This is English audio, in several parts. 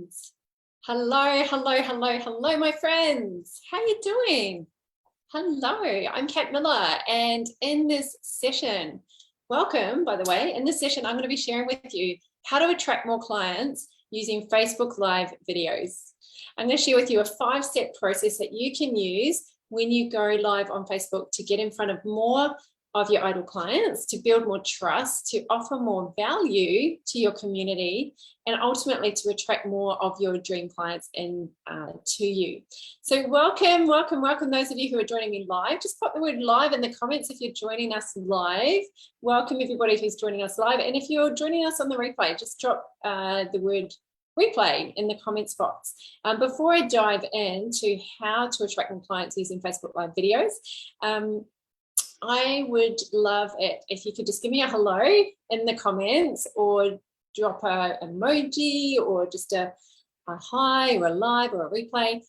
friends. Hello, my friends. How you doing? Hello, I'm Kat Miller, and in this session, welcome, by the way, in this session, I'm going to be sharing with you how to attract more clients using Facebook Live videos. I'm going to share with you a 5-step process that you can use when you go live on Facebook to get in front of more of your ideal clients, to build more trust, to offer more value to your community, and ultimately to attract more of your dream clients in to you. So welcome those of you who are joining me live. Just put the word live in the comments if you're joining us live. Welcome everybody who's joining us live. And if you're joining us on the replay, just drop the word replay in the comments box. Before I dive into how to attract more clients using Facebook Live videos, I would love it if you could just give me a hello in the comments, or drop an emoji, or just a hi, or a live, or a replay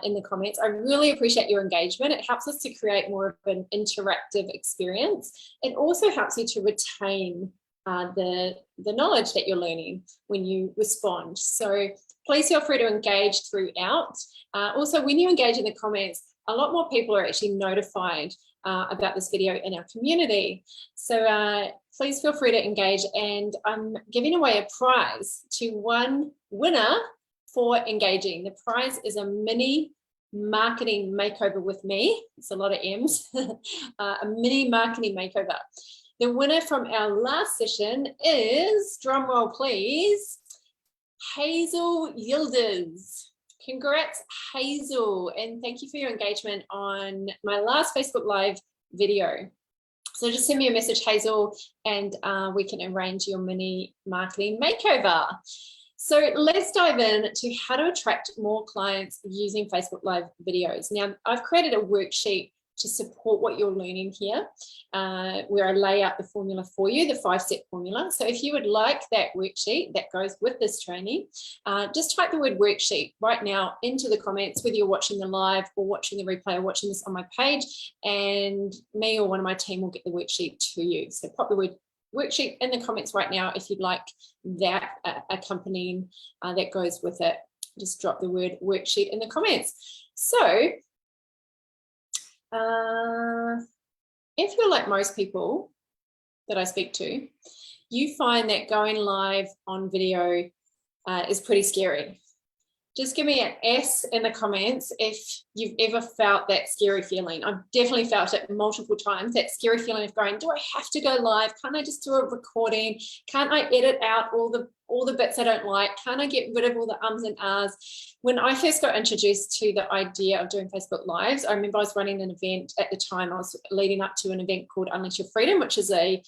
in the comments. I really appreciate your engagement. It helps us to create more of an interactive experience. It also helps you to retain the knowledge that you're learning when you respond. So please feel free to engage throughout. Also, when you engage in the comments, a lot more people are actually notified about this video in our community. So please feel free to engage, and I'm giving away a prize to one winner for engaging. The prize is a mini marketing makeover with me. It's a lot of M's. A mini marketing makeover. The winner from our last session is, drum roll please, Hazel Yildiz. Congrats, Hazel, and thank you for your engagement on my last Facebook Live video. So just send me a message, Hazel, and we can arrange your mini marketing makeover. So let's dive in to how to attract more clients using Facebook Live videos. Now, I've created a worksheet to support what you're learning here, where I lay out the formula for you, the 5-step formula. So if you would like that worksheet that goes with this training, just type the word worksheet right now into the comments, whether you're watching the live or watching the replay or watching this on my page, and me or one of my team will get the worksheet to you. So pop the word worksheet in the comments right now if you'd like that accompanying that goes with it. Just drop the word worksheet in the comments. So if you're like most people that I speak to, you find that going live on video is pretty scary. Just give me an S in the comments if you've ever felt that scary feeling. I've definitely felt it multiple times, that scary feeling of going, do I have to go live? Can't I just do a recording? Can't I edit out all the bits I don't like? Can't I get rid of all the ums and ahs? When I first got introduced to the idea of doing Facebook Lives, I remember I was running an event at the time. I was leading up to an event called Unleash Your Freedom, which is a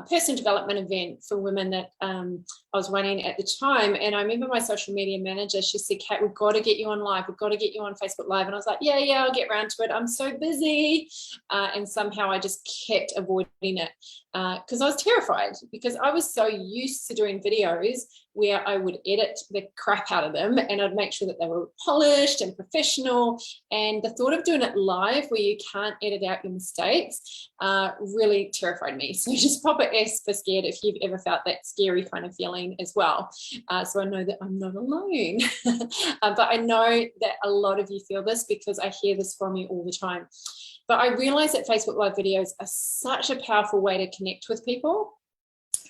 personal development event for women that I was running at the time. And I remember my social media manager, she said, Kat, we've got to get you on live. We've got to get you on Facebook Live. And I was like, yeah, I'll get around to it. I'm so busy. And somehow I just kept avoiding it because I was terrified, because I was so used to doing videos where I would edit the crap out of them and I'd make sure that they were polished and professional. And the thought of doing it live where you can't edit out your mistakes really terrified me. So just pop an S for scared if you've ever felt that scary kind of feeling as well. So I know that I'm not alone. But I know that a lot of you feel this because I hear this from you all the time. But I realize that Facebook Live videos are such a powerful way to connect with people.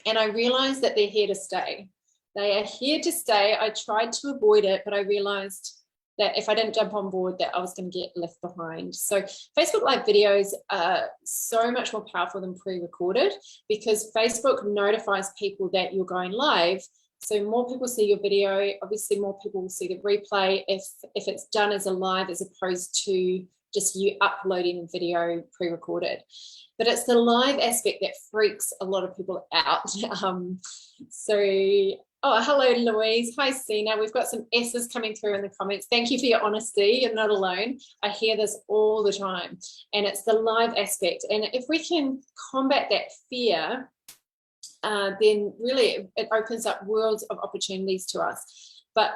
And I realize that they're here to stay. They are here to stay. I tried to avoid it, but I realized that if I didn't jump on board, that I was going to get left behind. So Facebook Live videos are so much more powerful than pre-recorded, because Facebook notifies people that you're going live. So more people see your video, obviously more people will see the replay if it's done as a live, as opposed to just you uploading a video pre-recorded. But it's the live aspect that freaks a lot of people out. Oh, hello, Louise. Hi, Sina. We've got some S's coming through in the comments. Thank you for your honesty. You're not alone. I hear this all the time. And it's the live aspect. And if we can combat that fear, then really it opens up worlds of opportunities to us. But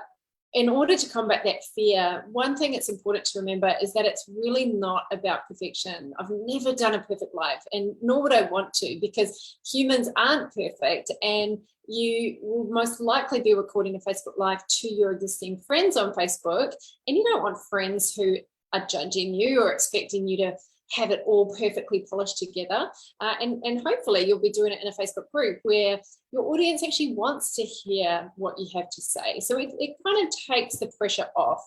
in order to combat that fear, one thing it's important to remember is that it's really not about perfection. I've never done a perfect live, and nor would I want to, because humans aren't perfect, and you will most likely be recording a Facebook Live to your existing friends on Facebook, and you don't want friends who are judging you or expecting you to have it all perfectly polished together. And hopefully you'll be doing it in a Facebook group where your audience actually wants to hear what you have to say. So it kind of takes the pressure off.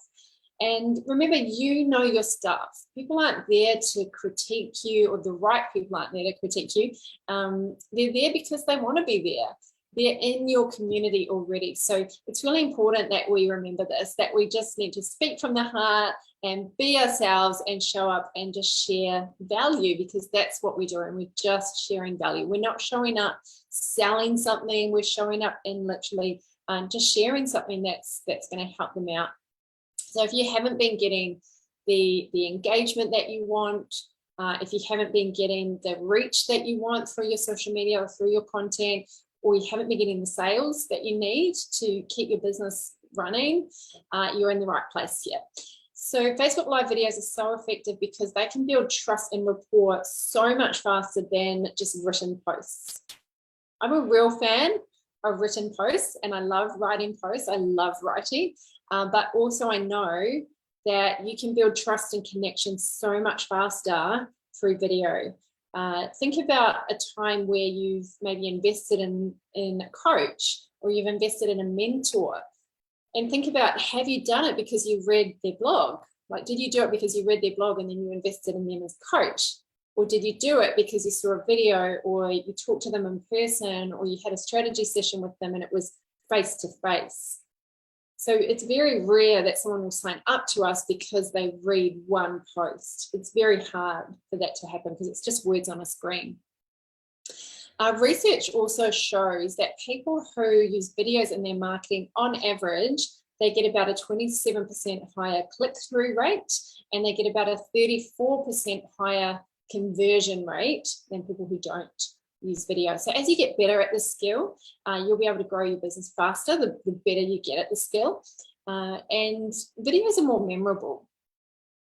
And remember, you know your stuff. People aren't there to critique you, or the right people aren't there to critique you. They're there because they want to be there. They're in your community already. So it's really important that we remember this, that we just need to speak from the heart and be ourselves and show up and just share value, because that's what we're doing. We're just sharing value. We're not showing up selling something. We're showing up and literally just sharing something that's going to help them out. So if you haven't been getting the engagement that you want, if you haven't been getting the reach that you want through your social media or through your content, or you haven't been getting the sales that you need to keep your business running, you're in the right place here. So Facebook Live videos are so effective because they can build trust and rapport so much faster than just written posts. I'm a real fan of written posts, and I love writing posts. I love writing, but also I know that you can build trust and connection so much faster through video. Think about a time where you've maybe invested in a coach, or you've invested in a mentor, and think about, have you done it because you read their blog? Like, did you do it because you read their blog and then you invested in them as coach? Or did you do it because you saw a video, or you talked to them in person, or you had a strategy session with them and it was face to face? So it's very rare that someone will sign up to us because they read one post. It's very hard for that to happen because it's just words on a screen. Research also shows that people who use videos in their marketing, on average, they get about a 27% higher click-through rate, and they get about a 34% higher conversion rate than people who don't use video. So as you get better at this skill, you'll be able to grow your business faster the better you get at the skill. And videos are more memorable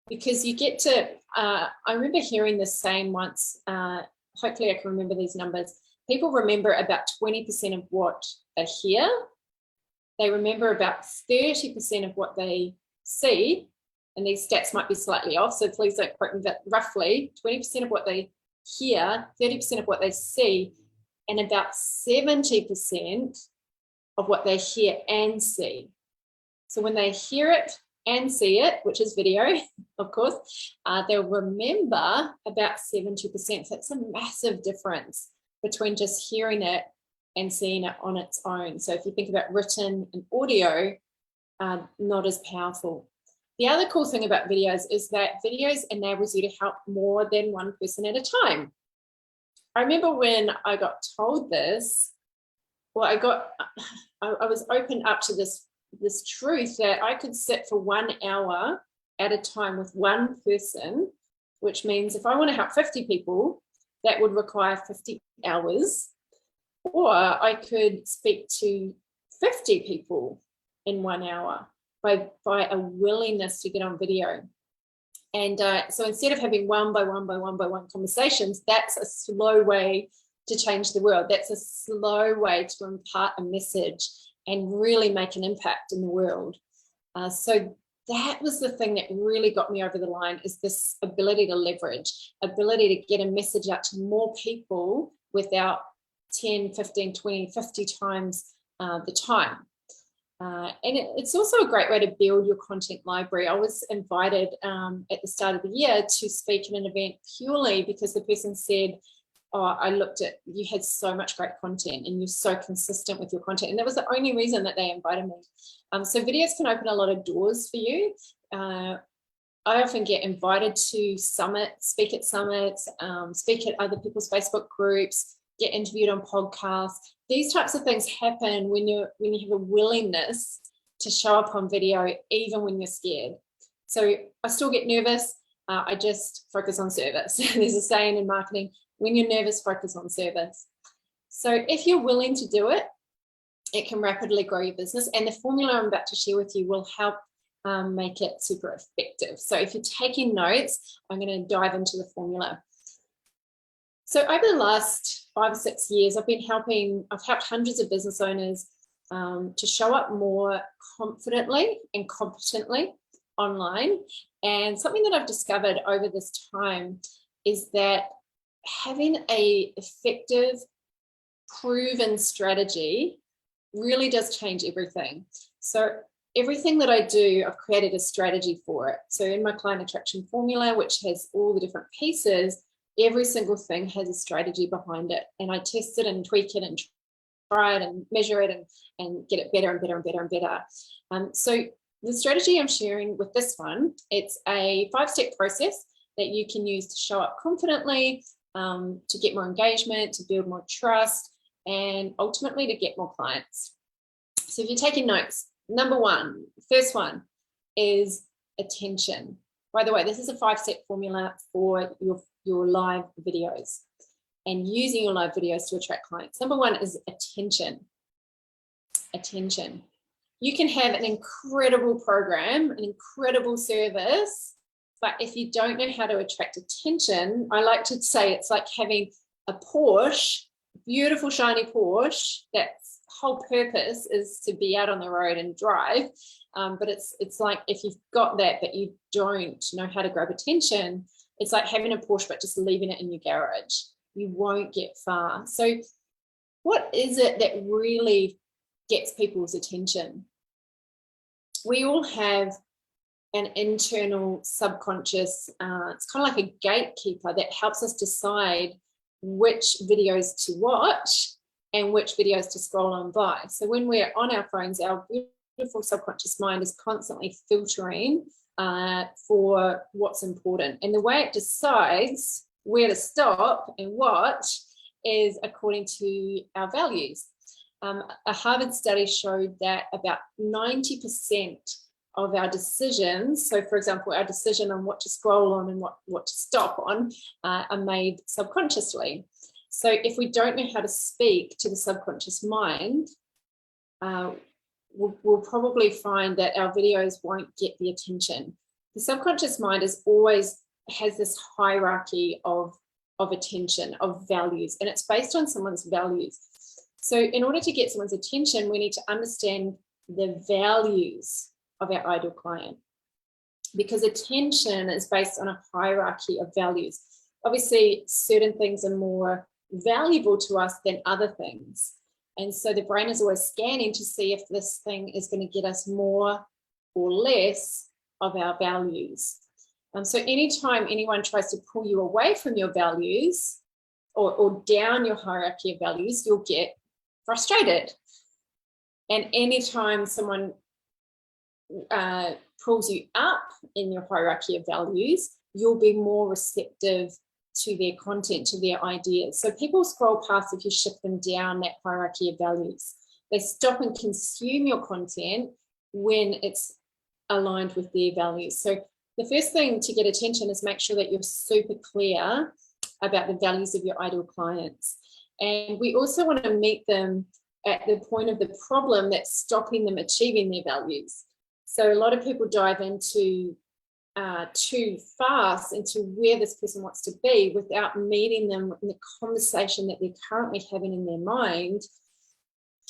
because you get to, I remember hearing this saying once, hopefully I can remember these numbers. People remember about 20% of what they hear. They remember about 30% of what they see, and these stats might be slightly off, so please don't quote me, but roughly 20% of what they hear, 30% of what they see, and about 70% of what they hear and see. So when they hear it and see it, which is video, of course, they'll remember about 70%. So it's a massive difference between just hearing it and seeing it on its own. So if you think about written and audio, not as powerful. The other cool thing about videos is that videos enables you to help more than one person at a time. I remember when I got told this, well, I was opened up to this truth that I could sit for 1 hour at a time with one person, which means if I want to help 50 people, that would require 50 hours, or I could speak to 50 people in 1 hour by a willingness to get on video. And so instead of having one by one conversations, that's a slow way to change the world. That's a slow way to impart a message and really make an impact in the world. So that was the thing that really got me over the line, is this ability to leverage, ability to get a message out to more people without 10, 15, 20, 50 times the time. And it's also a great way to build your content library. I was invited at the start of the year to speak at an event purely because the person said, oh, I looked at, you had so much great content and you're so consistent with your content. And that was the only reason that they invited me. So videos can open a lot of doors for you. I often get invited to summits, speak at summits, speak at other people's Facebook groups, get interviewed on podcasts. These types of things happen when you have a willingness to show up on video, even when you're scared. So I still get nervous. I just focus on service. There's a saying in marketing, when you're nervous, focus on service. So if you're willing to do it, it can rapidly grow your business. And the formula I'm about to share with you will help make it super effective. So if you're taking notes, I'm going to dive into the formula. So over the last 5 or 6 years, I've helped hundreds of business owners to show up more confidently and competently online. And something that I've discovered over this time is that having an effective, proven strategy really does change everything. So everything that I do, I've created a strategy for it. So in my client attraction formula, which has all the different pieces, every single thing has a strategy behind it. And I test it and tweak it and try it and measure it and get it better and better and better and better. So the strategy I'm sharing with this one, it's a 5-step process that you can use to show up confidently, to get more engagement, to build more trust, and ultimately to get more clients. So if you're taking notes, first one is attention. By the way, this is a 5-step formula for your live videos and using your live videos to attract clients. Number 1 is attention. Attention. You can have an incredible program, an incredible service, but if you don't know how to attract attention, I like to say it's like having a Porsche, beautiful shiny Porsche, that's whole purpose is to be out on the road and drive. But it's like if you've got that, but you don't know how to grab attention, it's like having a Porsche, but just leaving it in your garage. You won't get far. So what is it that really gets people's attention? We all have an internal subconscious, it's kind of like a gatekeeper that helps us decide which videos to watch and which videos to scroll on by. So when we're on our phones, our beautiful subconscious mind is constantly filtering for what's important. And the way it decides where to stop and watch is according to our values. A Harvard study showed that about 90% of our decisions, so for example, our decision on what to scroll on and what to stop on, are made subconsciously. So if we don't know how to speak to the subconscious mind, we'll probably find that our videos won't get the attention. The subconscious mind has this hierarchy of attention, of values, and it's based on someone's values. So in order to get someone's attention, we need to understand the values of our ideal client, because attention is based on a hierarchy of values. Obviously, certain things are more valuable to us than other things. And so the brain is always scanning to see if this thing is going to get us more or less of our values. So anytime anyone tries to pull you away from your values or down your hierarchy of values, you'll get frustrated. And anytime someone pulls you up in your hierarchy of values, you'll be more receptive to their content, to their ideas. So people scroll past if you shift them down that hierarchy of values. They stop and consume your content when it's aligned with their values. So the first thing to get attention is make sure that you're super clear about the values of your ideal clients. And we also want to meet them at the point of the problem that's stopping them achieving their values. So a lot of people dive into too fast into where this person wants to be without meeting them in the conversation that they're currently having in their mind,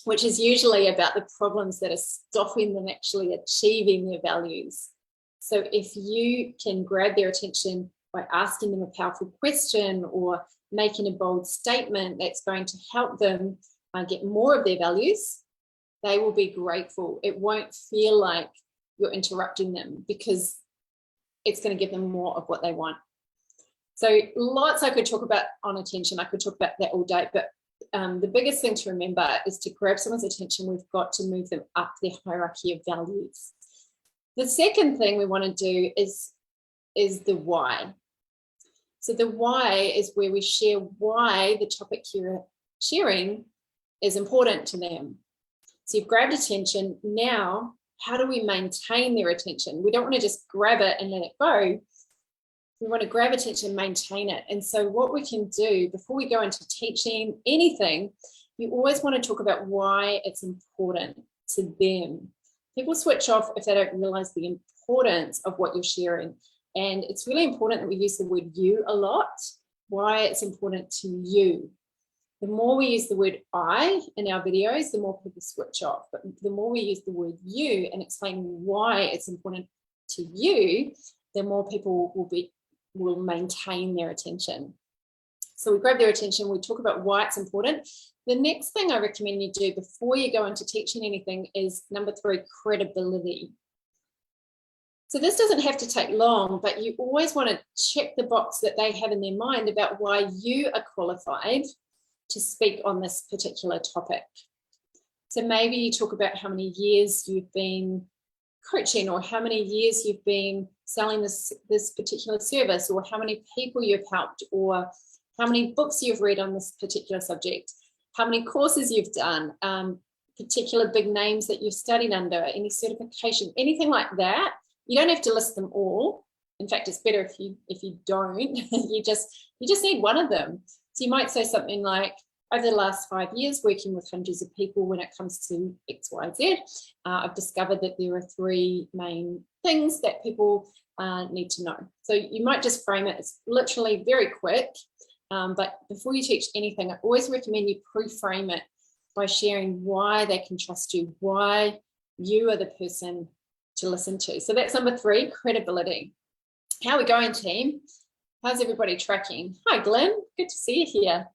which is usually about the problems that are stopping them actually achieving their values. So if you can grab their attention by asking them a powerful question or making a bold statement that's going to help them get more of their values, they will be grateful. It won't feel like you're interrupting them because it's going to give them more of what they want. So lots I could talk about on attention. I could talk about that all day, but the biggest thing to remember is to grab someone's attention, we've got to move them up their hierarchy of values. The second thing we want to do is the why. So the why is where we share why the topic you're sharing is important to them. So you've grabbed attention. Now, how do we maintain their attention? We don't want to just grab it and let it go. We want to grab attention, maintain it. And so what we can do before we go into teaching anything you always want to talk about why it's important to them. People switch off if they don't realize the importance of what you're sharing. And it's really important that we use the word you a lot, why it's important to you. The more we use the word I in our videos, the more people switch off. But the more we use the word you and explain why it's important to you, the more people will maintain their attention. So we grab their attention, we talk about why it's important. The next thing I recommend you do before you go into teaching anything is number 3, credibility. So this doesn't have to take long, but you always want to check the box that they have in their mind about why you are qualified to speak on this particular topic. So maybe you talk about how many years you've been coaching, or how many years you've been selling this particular service, or how many people you've helped, or how many books you've read on this particular subject, how many courses you've done, particular big names that you've studied under, any certification, anything like that. You don't have to list them all. In fact, it's better if you don't. you just need one of them. So you might say something like, over the last 5 years working with hundreds of people when it comes to X, Y, Z, I've discovered that there are 3 main things that people need to know. So you might just frame it. It's literally very quick, but before you teach anything, I always recommend you pre-frame it by sharing why they can trust you, why you are the person to listen to. So that's number 3, credibility. How are we going, team? How's everybody tracking? Hi, Glenn. Good to see you here.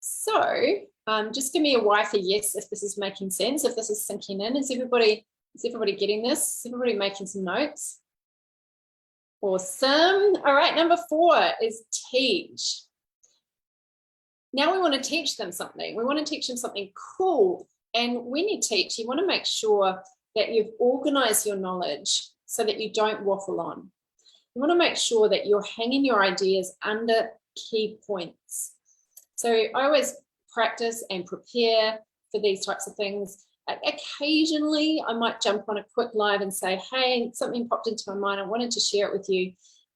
So just give me a Y for yes if this is making sense, if this is sinking in. Is everybody getting this? Is everybody making some notes? Awesome. All right, number 4 is teach. Now we want to teach them something. We want to teach them something cool. And when you teach, you want to make sure that you've organized your knowledge so that you don't waffle on. You want to make sure that you're hanging your ideas under key points. So I always practice and prepare for these types of things. Occasionally, I might jump on a quick live and say, hey, something popped into my mind. I wanted to share it with you,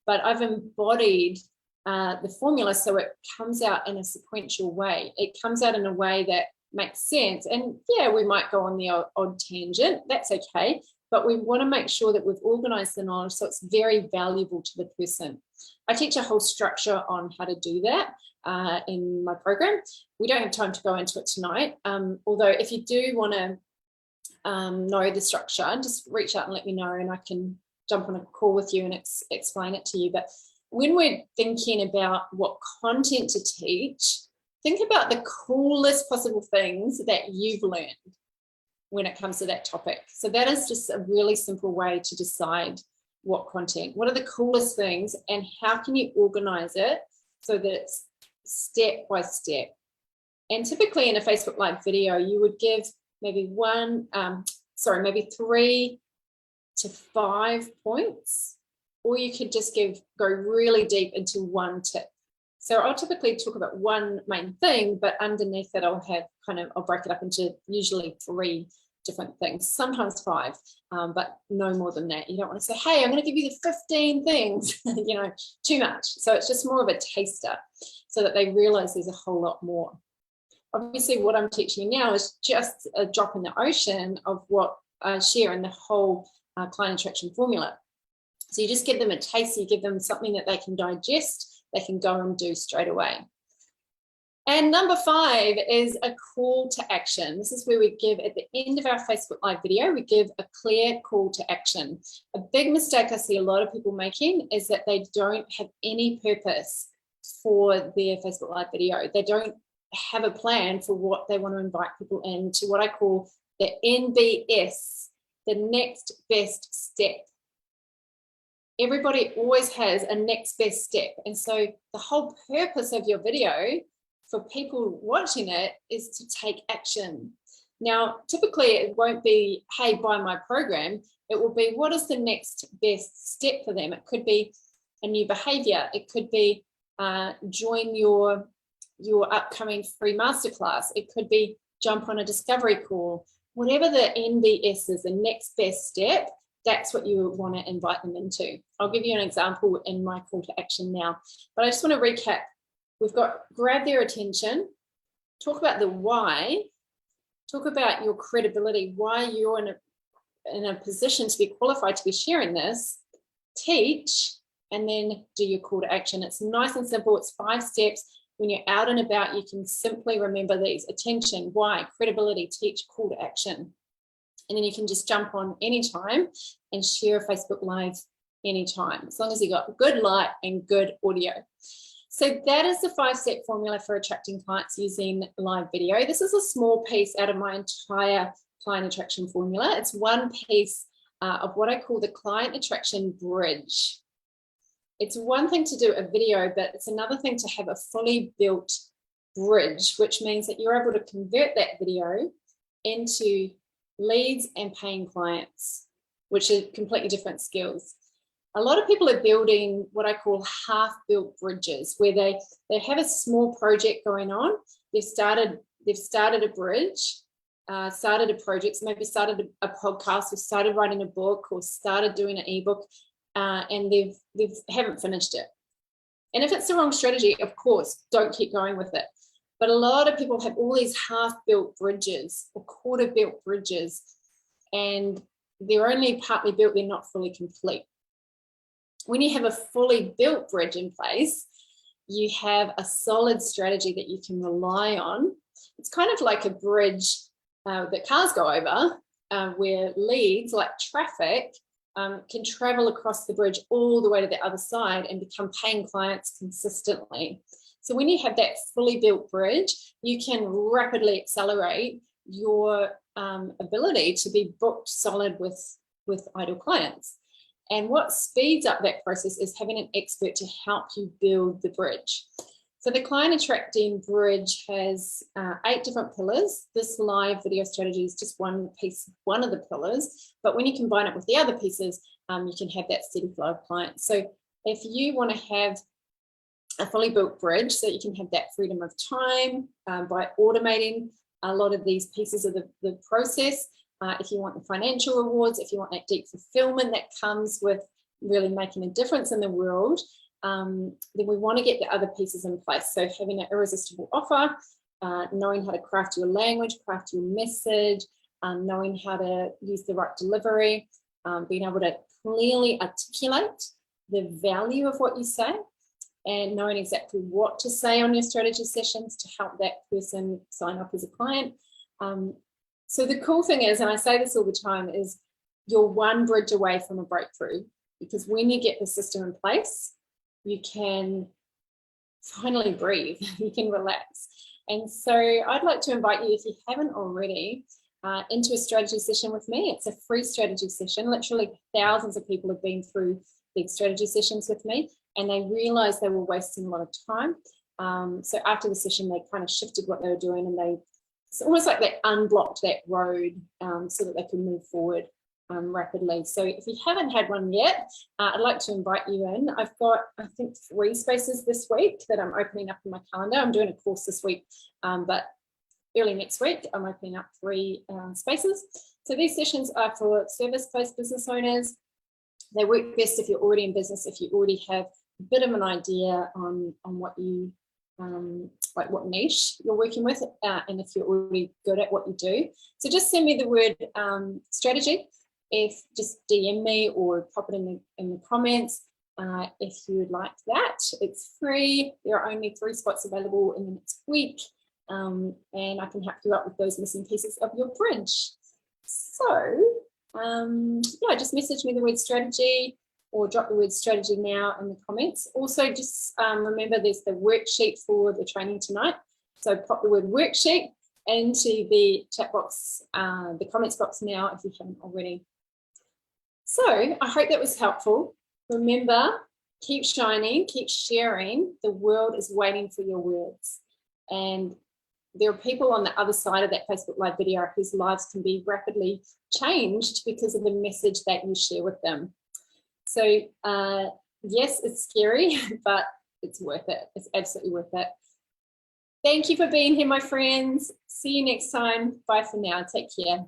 but I've embodied the formula so it comes out in a sequential way. It comes out in a way that makes sense. And yeah, we might go on the odd tangent. That's okay. But we want to make sure that we've organized the knowledge so it's very valuable to the person. I teach a whole structure on how to do that in my program. We don't have time to go into it tonight. Although if you do want to know the structure, just reach out and let me know and I can jump on a call with you and explain it to you. But when we're thinking about what content to teach, think about the coolest possible things that you've learned when it comes to that topic. So that is just a really simple way to decide what content, what are the coolest things, and how can you organize it so that it's step by step. And typically in a Facebook Live video, you would give maybe 3 to 5 points, or you could just go really deep into one tip. So I'll typically talk about one main thing, but underneath it I'll break it up into usually 3 different things, sometimes 5, but no more than that. You don't want to say, hey, I'm going to give you the 15 things, too much. So it's just more of a taster so that they realize there's a whole lot more. Obviously, what I'm teaching you now is just a drop in the ocean of what I share in the whole client attraction formula. So you just give them a taste, you give them something that they can digest, they can go and do straight away. And number 5 is a call to action. This is where we give, at the end of our Facebook Live video, we give a clear call to action. A big mistake I see a lot of people making is that they don't have any purpose for their Facebook Live video. They don't have a plan for what they want to invite people into, what I call the NBS, the next best step. Everybody always has a next best step. And so the whole purpose of your video for people watching it is to take action. Now, typically it won't be, hey, buy my program. It will be, what is the next best step for them? It could be a new behavior. It could be join your upcoming free masterclass. It could be jump on a discovery call. Whatever the NBS is, the next best step, that's what you want to invite them into. I'll give you an example in my call to action now, but I just want to recap. We've got grab their attention, talk about the why, talk about your credibility, why you're in a position to be qualified to be sharing this, teach, and then do your call to action. It's nice and simple. It's 5 steps. When you're out and about, you can simply remember these: attention, why, credibility, teach, call to action. And then you can just jump on anytime and share a Facebook Live anytime, as long as you got good light and good audio. So that is the 5-step formula for attracting clients using live video. This is a small piece out of my entire client attraction formula. It's one piece of what I call the client attraction bridge. It's one thing to do a video, but it's another thing to have a fully built bridge, which means that you're able to convert that video into leads and paying clients, which are completely different skills. A lot of people are building what I call half-built bridges, where they have a small project going on. They've started a bridge, started a project, so maybe started a podcast, or started writing a book, or started doing an ebook, and they haven't finished it. And if it's the wrong strategy, of course, don't keep going with it. But a lot of people have all these half-built bridges or quarter-built bridges, and they're only partly built, they're not fully complete. When you have a fully built bridge in place, you have a solid strategy that you can rely on. It's kind of like a bridge that cars go over, where leads, like traffic, can travel across the bridge all the way to the other side and become paying clients consistently. So when you have that fully built bridge, you can rapidly accelerate your ability to be booked solid with ideal clients. And what speeds up that process is having an expert to help you build the bridge. So the client attracting bridge has 8 different pillars. This live video strategy is just one piece, one of the pillars. But when you combine it with the other pieces, you can have that steady flow of clients. So if you want to have a fully built bridge, so you can have that freedom of time by automating a lot of these pieces of the process. If you want the financial rewards, if you want that deep fulfillment that comes with really making a difference in the world, then we want to get the other pieces in place. So having an irresistible offer, knowing how to craft your language, craft your message, knowing how to use the right delivery, being able to clearly articulate the value of what you say, and knowing exactly what to say on your strategy sessions to help that person sign up as a client. So the cool thing is, and I say this all the time, is you're one bridge away from a breakthrough, because when you get the system in place, you can finally breathe, you can relax. And so I'd like to invite you, if you haven't already, into a strategy session with me. It's a free strategy session. Literally thousands of people have been through big strategy sessions with me, and they realized they were wasting a lot of time. So after the session, they kind of shifted what they were doing, and it's almost like they unblocked that road so that they can move forward rapidly. So if you haven't had one yet, I'd like to invite you in. I've got, I think, 3 spaces this week that I'm opening up in my calendar. I'm doing a course this week, but early next week, I'm opening up 3 spaces. So these sessions are for service-based business owners. They work best if you're already in business, if you already have a bit of an idea on what you like what niche you're working with, and if you're already good at what you do. So just send me the word strategy. If just DM me or pop it in the comments if you would like that. It's free. There are only 3 spots available in the next week, and I can help you out with those missing pieces of your bridge. So yeah, just message me the word strategy, or drop the word strategy now in the comments. Also, just remember there's the worksheet for the training tonight. So pop the word worksheet into the chat box, the comments box now if you haven't already. So I hope that was helpful. Remember, keep shining, keep sharing. The world is waiting for your words. And there are people on the other side of that Facebook Live video whose lives can be rapidly changed because of the message that you share with them. So yes, it's scary, but it's worth it. It's absolutely worth it. Thank you for being here, my friends. See you next time. Bye for now. Take care.